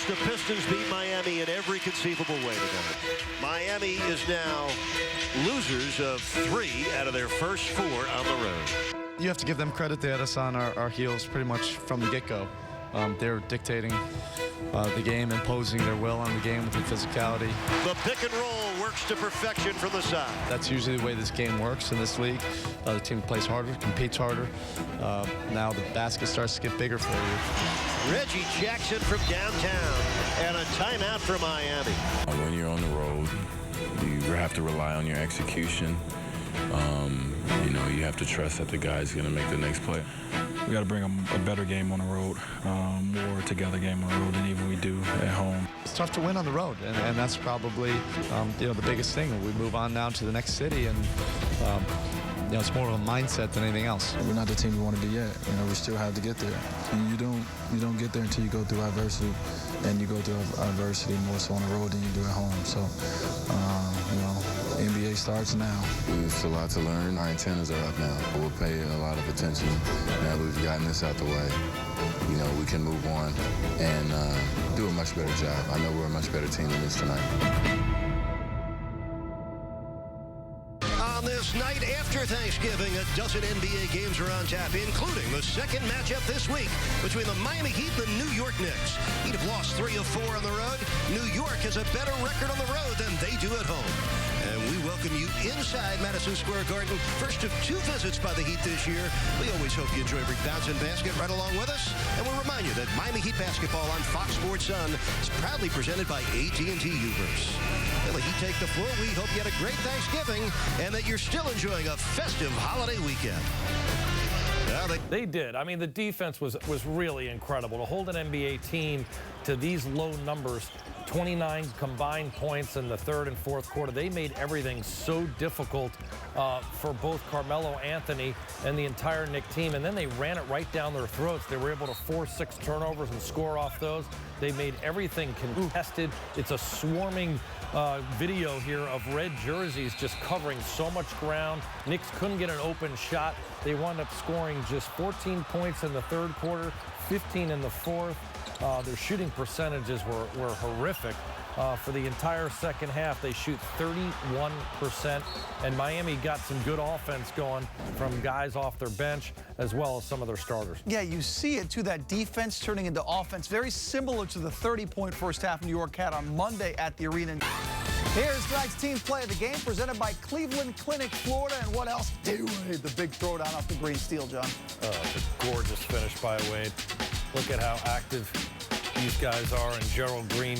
watched the Pistons beat Miami in every conceivable way tonight. Miami is now losers of 3 out of their first 4 on the road. You have to give them credit. They had us on our heels pretty much from the get-go. They're dictating the game, imposing their will on the game with their physicality. The pick and roll works to perfection from the side. That's usually the way this game works in this league. The team plays harder, competes harder. Now the basket starts to get bigger for you. Reggie Jackson from downtown, and a timeout for Miami. When you're on the road, you have to rely on your execution. You know, you have to trust that the guy's going to make the next play. We got to bring a better game on the road, more together game on the road than even we do at home. It's tough to win on the road, and that's probably you know, the biggest thing. We move on now to the next city, and you know, it's more of a mindset than anything else. We're not the team we want to be yet. You know, we still have to get there. And you don't get there until you go through adversity, and you go through adversity more so on the road than you do at home. So, you know, NBA starts now. We've still a lot to learn. Our antennas are up now. We'll pay a lot of attention now that we've gotten this out the way. You know, we can move on and do a much better job. I know we're a much better team than this tonight. On this night after Thanksgiving, a dozen NBA games are on tap, including the second matchup this week between the Miami Heat and the New York Knicks. Heat have lost 3 of 4 on the road. New York has a better record on the road than they do at home. And we welcome you inside Madison Square Garden. First of 2 visits by the Heat this year. We always hope you enjoy every bounce and basket right along with us. And we'll remind you that Miami Heat basketball on Fox Sports Sun is proudly presented by AT&T Uverse. Well, the Heat take the floor. We hope you had a great Thanksgiving and that you're still enjoying a festive holiday weekend. They did. I mean, the defense was really incredible. To hold an NBA team to these low numbers, 29 combined points in the third and fourth quarter. They made everything so difficult for both Carmelo Anthony and the entire Knicks team, and then they ran it right down their throats. They were able to force 6 turnovers and score off those. They made everything contested. It's a swarming video here of red jerseys just covering so much ground. Knicks couldn't get an open shot. They wound up scoring just 14 points in the third quarter, 15 in the fourth. Their shooting percentages were horrific. For the entire second half, they shoot 31%, and Miami got some good offense going from guys off their bench as well as some of their starters. Yeah, you see it, too, that defense turning into offense, very similar to the 30-point first half New York had on Monday at the arena. Here's tonight's team play of the game presented by Cleveland Clinic, Florida, and what else? D-Wade, the big throwdown off the green steel, John. It's a gorgeous finish by Wade. Look at how active these guys are, and Gerald Green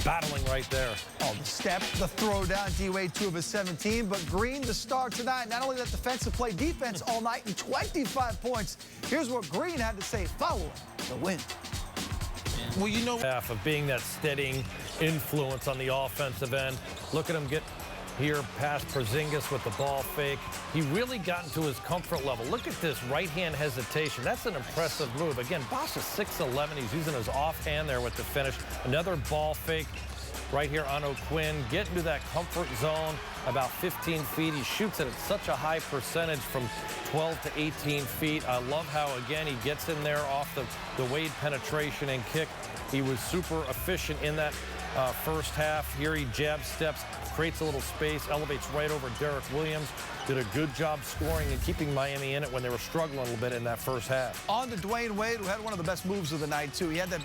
battling right there. Oh, the step, the throwdown. D-Wade 2 of his 17, but Green, the star tonight. Not only that defensive play, defense all night and 25 points. Here's what Green had to say following the win. Well, you know, half of being that steadying influence on the offensive end. Look at him get here past Porzingis with the ball fake. He really got into his comfort level. Look at this right-hand hesitation. That's an impressive move. Again, Bosh is 6'11". He's using his offhand there with the finish. Another ball fake right here on O'Quinn. Get into that comfort zone about 15 feet. He shoots it at such a high percentage from 12 to 18 feet. I love how, again, he gets in there off the Wade penetration and kick. He was super efficient in that first half. Here he jab steps, creates a little space, elevates right over Derek Williams. Did a good job scoring and keeping Miami in it when they were struggling a little bit in that first half. On to Dwayne Wade, who had one of the best moves of the night, too. He had the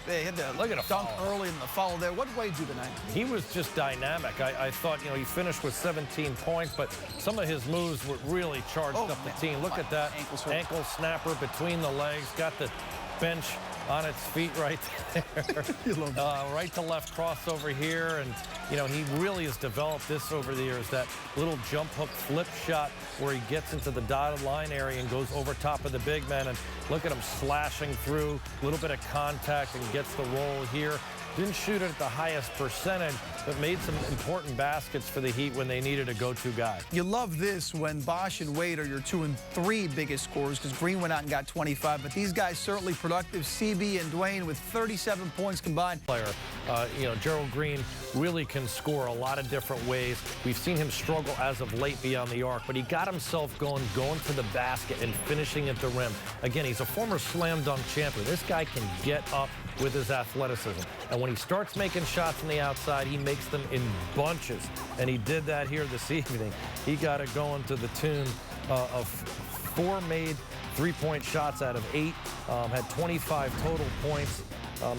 Look at a dunk follow. early in the follow there. What did Wade do tonight? He was just dynamic. I thought, you know, he finished with 17 points, but some of his moves were really charged up the team. Look at that ankle snapper between the legs. Got the bench on its feet right there. Right to left crossover here, and you know, he really has developed this over the years, that little jump hook flip shot where he gets into the dotted line area and goes over top of the big man, and look at him slashing through, a little bit of contact and gets the roll here. Didn't shoot it at the highest percentage, but made some important baskets for the Heat when they needed a go-to guy. You love this when Bosh and Wade are your 2 and 3 biggest scorers, because Green went out and got 25, but these guys certainly productive. CB and Dwayne with 37 points combined. Player, you know, Gerald Green really can score a lot of different ways. We've seen him struggle as of late beyond the arc, but he got himself going to the basket and finishing at the rim. Again, he's a former slam dunk champion. This guy can get up with his athleticism. And when he starts making shots on the outside, he makes them in bunches. And he did that here this evening. He got it going to the tune of 4 made three-point shots out of 8, had 25 total points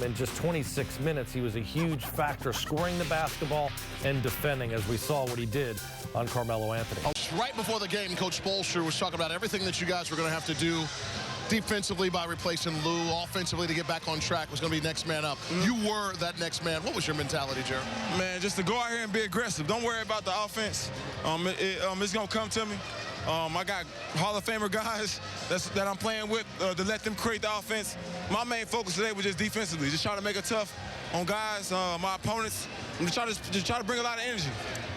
in just 26 minutes. He was a huge factor scoring the basketball and defending, as we saw what he did on Carmelo Anthony. Right before the game, Coach Spoelstra was talking about everything that you guys were going to have to do defensively by replacing Lou, offensively to get back on track was going to be next man up. You were that next man. What was your mentality, Jared? Man, just to go out here and be aggressive. Don't worry about the offense. It's going to come to me. I got Hall of Famer guys that I'm playing with to let them create the offense. My main focus today was just defensively, just trying to make it tough on guys, my opponents, and just try to bring a lot of energy.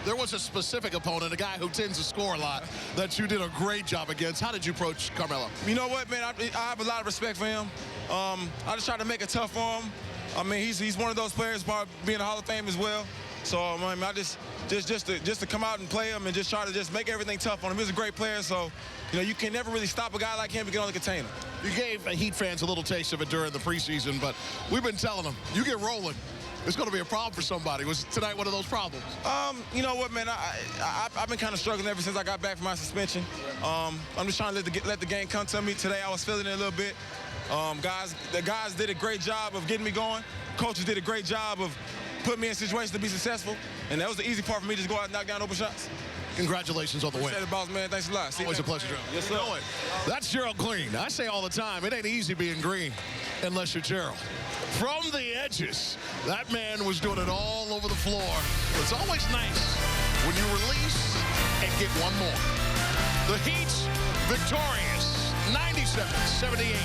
There was a specific opponent, a guy who tends to score a lot, that you did a great job against. How did you approach Carmelo? You know what, man? I have a lot of respect for him. I just try to make it tough for him. I mean, he's one of those players, part being a Hall of Fame as well. So I mean, just to come out and play him and just try to just make everything tough on him. He's a great player, so you know you can never really stop a guy like him. You can only contain him. You gave Heat fans a little taste of it during the preseason, but we've been telling them, you get rolling, it's going to be a problem for somebody. Was tonight one of those problems? You know what, man? I've been kind of struggling ever since I got back from my suspension. I'm just trying to let the game come to me. Today I was feeling it a little bit. The guys did a great job of getting me going. Coaches did a great job of putting me in situations to be successful, and that was the easy part for me, just go out and knock down open shots. Congratulations on the win. Appreciate it, boss, man. Thanks a lot. Always a pleasure, Gerald. Yes, sir. That's Gerald Green. I say all the time, it ain't easy being green unless you're Gerald. From the edges, that man was doing it all over the floor. It's always nice when you release and get one more. The Heat victorious, 97-78.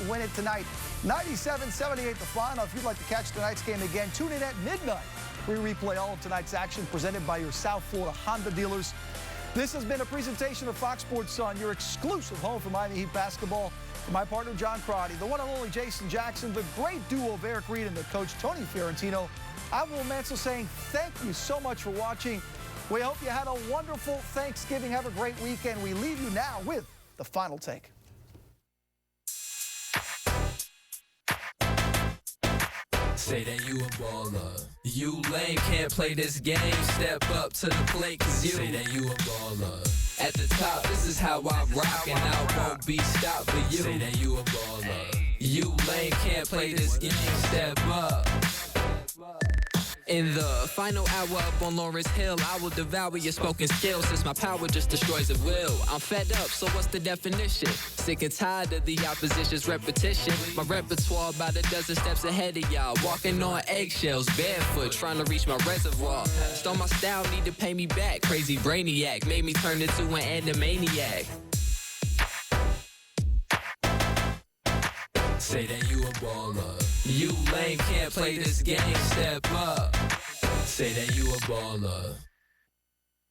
Win it tonight, 97-78 the final. If you'd like to catch tonight's game again, tune in at midnight. We replay all of tonight's action presented by your South Florida Honda dealers. This has been a presentation of Fox Sports Sun, your exclusive home for Miami Heat basketball. For my partner, John Crotty, the one and only Jason Jackson, the great duo of Eric Reed and the coach, Tony Fiorentino, I'm Will Mansell saying thank you so much for watching. We hope you had a wonderful Thanksgiving. Have a great weekend. We leave you now with the final take. Say that you a baller. You lame, can't play this game. Step up to the plate, cause you say that you a baller. At the top, this is how I rock, and I won't be stopped. But you say that you a baller. You lame, can't play this game. Step up. In the final hour up on Lawrence Hill, I will devour your spoken skills since my power just destroys at will. I'm fed up, so what's the definition? Sick and tired of the opposition's repetition. My repertoire about a dozen steps ahead of y'all. Walking on eggshells, barefoot, trying to reach my reservoir. Stole my style, need to pay me back. Crazy brainiac, made me turn into an animaniac. Say that you a baller. You lame, can't play this game. Step up. Say that you a baller.